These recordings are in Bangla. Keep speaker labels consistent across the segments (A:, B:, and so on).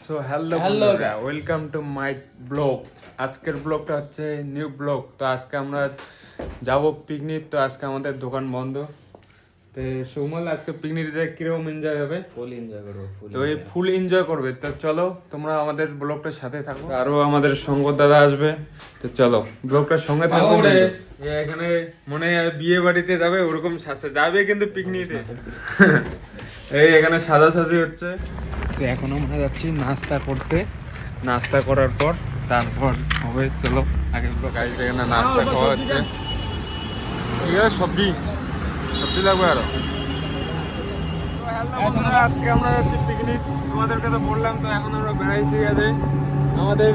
A: So hello welcome to my blog. আজকের ব্লগটা হচ্ছে নিউ ব্লগ। তো আজকে আমরা যাব পিকনিক। তো আজকে আমাদের দোকান বন্ধ। তো সৌমল আজকে পিকনিকে কিরকম এনজয় হবে?
B: ফুল এনজয় করবো
A: তো এই ফুল এনজয় করবে। তো চলো তোমরা আমাদের ব্লগটার সাথে থাকো। আরো আমাদের সঙ্গ দাদা আসবে। তো চলো ব্লগটার সঙ্গে থাকো। এখানে মনে হয় বিয়ে বাড়িতে যাবে ওরকম সাজতে যাবে কিন্তু পিকনিকে। এই এখানে সাজাসাজি হচ্ছে। তো এখন আমরা যাচ্ছি নাস্তা করতে। নাস্তা করার পর তারপর হবে চলো আগে গাড়ি এখানে নাস্তা খাওয়া হচ্ছে। ঠিক আছে, সবজি সবজি লাগবে আরো। আজকে আমরা যাচ্ছি পিকনিক। তোমাদেরকে তো বললাম। তো এখন আমরা বেড়াইছি গেছে আমাদের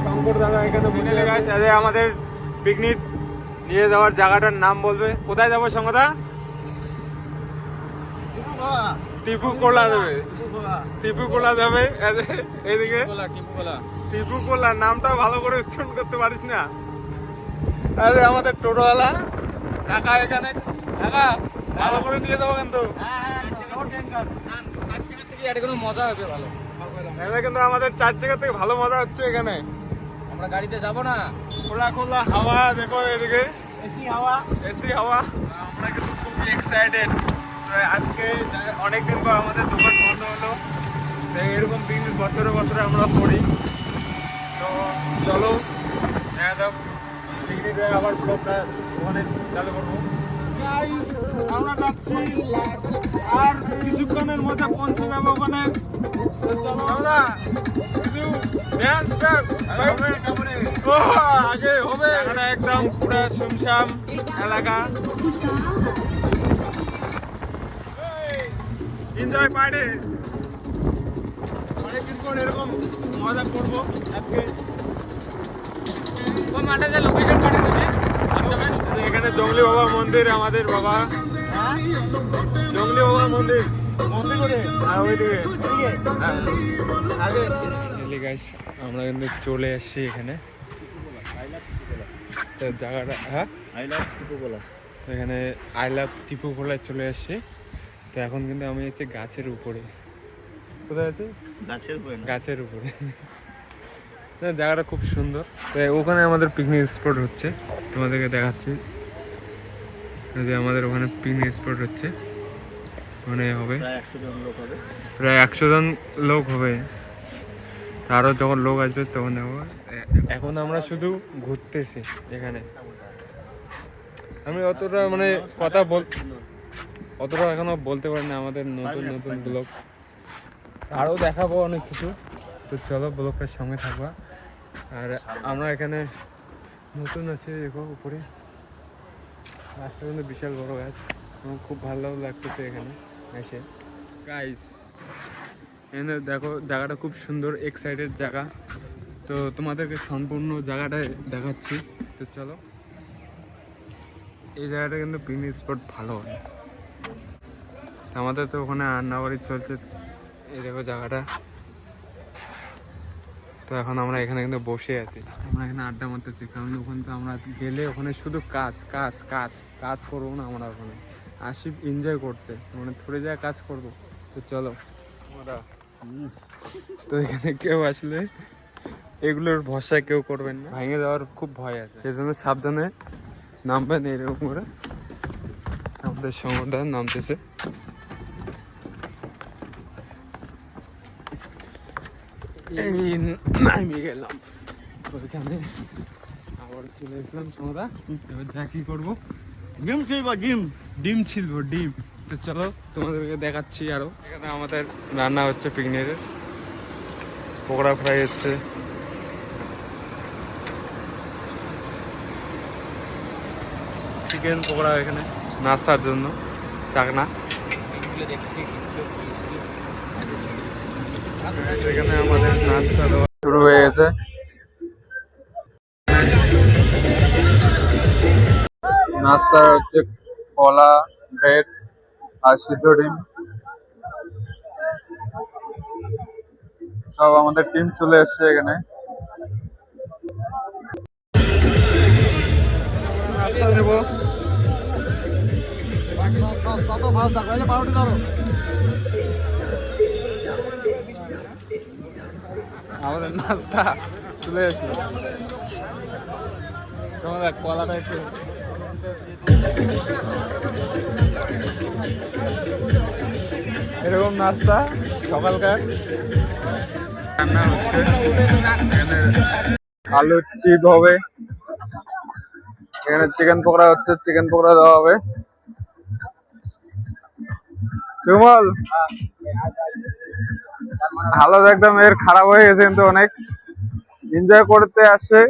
A: শঙ্কর দাদা এখানে বসে আছে। আমাদের পিকনিক নিয়ে যাওয়ার জায়গাটার নাম বলবে। কোথায় যাবো শঙ্করদা? টিপুকোলা যাবে। টিপুকোলা যাবে এদিকে। টিপুকোলা নামটা ভালো করে উচ্চারণ করতে পারিস না। আরে আমাদের টোটোওয়ালা কাকা এখানে। কাকা ভালো করে নিয়ে যাবো কিন্তু।
B: মজা হবে ভালো।
A: কিন্তু আমাদের 4 জায়গা থেকে ভালো মজা হচ্ছে এখানে।
B: আমরা গাড়িতে যাব না।
A: খোলা খোলা হাওয়া দেখো এদিকে। এসি হাওয়া। আমরা কিন্তু খুবই এক্সাইটেড। আজকে অনেকদিন পর আমাদের দোকান বন্ধ হলো। তো এরকম পিকনিক বছরে বছরে আমরা করি। তো চলো দেখা যাক পিকনিকে আবার ব্লগটা ওখানে চালু করবো। আমরা যাচ্ছি আর কিছুক্ষণের মধ্যে পৌঁছে যাবো ওখানে। চলো আগে হবে একদম পুরো শুনশাম এলাকা। এনজয় পার্টি অনেকদিন পর এরকম মজা করবো আজকে। এখানে জঙ্গলি বাবা মন্দির আমাদের বাবা। জঙ্গলি বাবা মন্দির আমরা কিন্তু চলে এসছি এখানে। তো জায়গাটা এখানে আই লাভ টিপুকোলায় চলে এসছি। তো এখন কিন্তু আমি আছি গাছের উপরে। কোথায় আছি? গাছের উপরে। জায়গাটা খুব সুন্দর। তো ওখানে আমাদের পিকনিক স্পট হচ্ছে, তোমাদেরকে দেখাচ্ছি। আমাদের ওখানে পিকনিক স্পট হচ্ছে। ওখানে হবে প্রায় 100 জন লোক হবে। আরও যখন লোক আসবে তখন হবে। এখন আমরা শুধু ঘুরতেছি এখানে। আমি অতটা মানে অতটা এখনো বলতে পারি না। আমাদের নতুন নতুন ব্লগ আরও দেখাবো অনেক কিছু। তো চলো ব্লগটার সঙ্গে থাকবা। আর আমরা এখানে নতুন আছি দেখো উপরে গাছটা কিন্তু বিশাল বড় গাছ। আমার খুব ভালো লাগতেছে এখানে এসে। গাইস এখানে দেখো জায়গাটা খুব সুন্দর, এক্সাইটেড জায়গা। তো তোমাদেরকে সম্পূর্ণ জায়গাটা দেখাচ্ছি। তো চলো এই জায়গাটা কিন্তু পিকনিক স্পট ভালো হয়। আমাদের তো ওখানে রান্নাবাড়ি চলছে। এই দেখো জায়গাটা। তো এখন আমরা এখানে কিন্তু বসে আছি। আমরা এখানে আড্ডা মারতেছি কারণ ওখানে তো আমরা গেলে ওখানে শুধু কাজ কাজ কাজ কাজ করবো না। আমরা ওখানে আসি এনজয় করতে, মানে থরে যায় কাজ করবো। তো চলো আমরা তো এখানে কেউ আসলে এগুলোর ভরসায় কেউ করবেন না, ভেঙে যাওয়ার খুব ভয় আছে। সেজন্য সাবধানে নামবেন। এরকম করে আমাদের সংগঠন নামতেছে। এই নামে গেলাম ওইখানে, আবার চলে এসলাম সমদা। এবার যা কি করবো, ডিম ছিলবো ডিম। তো চলো তোমাদেরকে দেখাচ্ছি আরো। এখানে আমাদের রান্না হচ্ছে পিকনিকের। পকোড়া ফ্রাই হচ্ছে, চিকেন পকোড়া এখানে নাস্তার জন্য চাকনা। এখানে আমাদের নাস্তা দেওয়া শুরু হয়ে গেছে। নাস্তা হচ্ছে কলা, ব্রেড আর সিদ্ধ ডিম। সব আমাদের টিম চলে এসছে এখানে। নাস্তা নেবো। আমাদের নাস্তা চলে এসেছে। তোমাদের কলাটা একটু এরকম নাস্তা সকালকার রান্না হচ্ছে। এখানে আলু চিপ হবে, এখানে চিকেন পকোড়া হচ্ছে, চিকেন পকোড়া দেওয়া হবে। সুমল হালত একদম এর খারাপ হয়ে গেছে, কিন্তু অনেক এনজয় করতে আসছে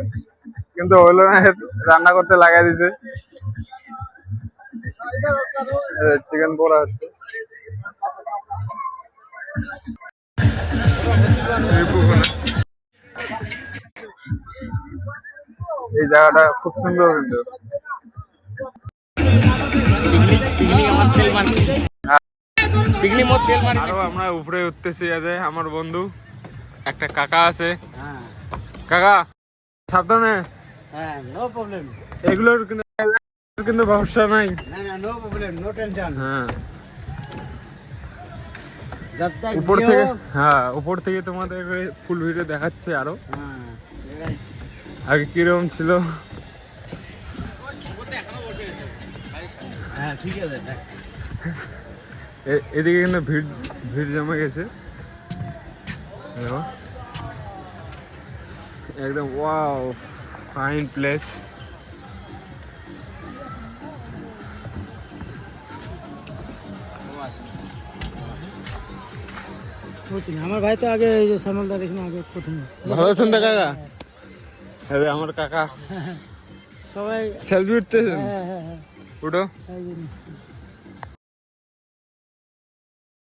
A: কিন্তু হইলো না, রান্না করতে লাগাই দিছে। চিকেন পকোড়া হচ্ছে। এই জায়গাটা খুব সুন্দর কিন্তু। আরো আমরা উপরে উঠতেছি। আছে আমার বন্ধু একটা কাকা আছে। কাকা সাবধানে।
C: হ্যাঁ, নো প্রবলেম।
A: এগুলোর কিন্তু ভরসা নাই।
C: না না, নো প্রবলেম, নো টেনশন।
A: হ্যাঁ,
C: जब तक
A: উপর
C: जियो।
A: থেকে, হ্যাঁ উপর থেকে তোমাদের ফুল ভিডিও দেখাচ্ছে আরো
C: হ্যাঁ,
A: আগে কিরকম ছিল।
C: হ্যাঁ ঠিক আছে দেখ।
A: এদিকে কিন্তু ভিড় ভিড় জমে গেছে। দেখো একদম ওয়াও, ফাইন প্লেস।
C: বুঝছি না, আমার ভাই তো আগে এই যে শ্যামলদা দেখুন আগে প্রথমে।
A: ভালো আছেন তো কাকা? আরে আমার কাকা
C: সবাই
A: সেলফি উঠতেছেন,
C: হ্যাঁ হ্যাঁ হ্যাঁ
A: উঠো।
C: এই যে